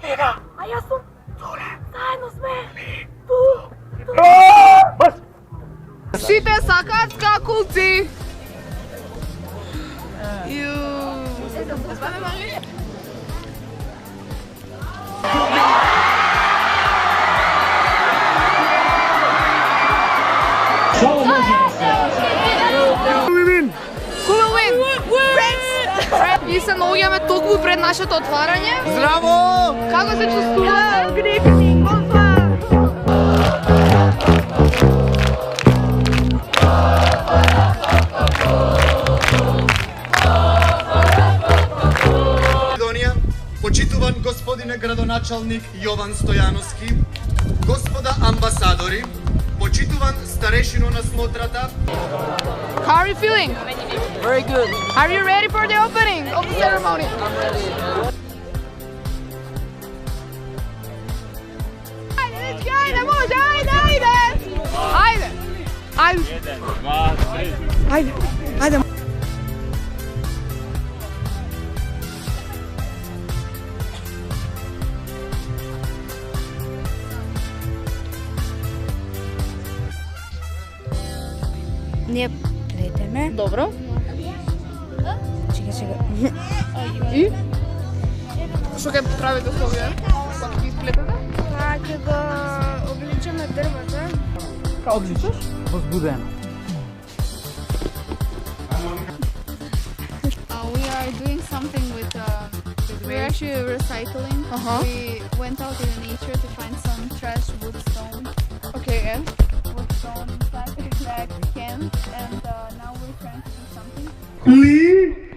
Лига! А јас сум Золе! Заедно сме! Ту! Сите сакаат скакулци! И се наоѓаме токму пред нашето отварање. Здраво! Како се чувствувате? Македонија, почитуван господине градоначалник Јован Стојановски, господа амбасадори, почитуван старешино на смотрата. How are you feeling? Very good. Are you ready for the opening of the ceremony? Ajde. Ние плетеме. Добро. Чекай. И? Што ќе правите со овие? Како ги сплетете? Ќе го обличаме дрвата. Како обличаш? Возбудено. We are doing something with we're actually recycling. We went out in the nature to find some trash wood stone, Okay, and? plastic bags, cans, and now we're trying to do something. Кои?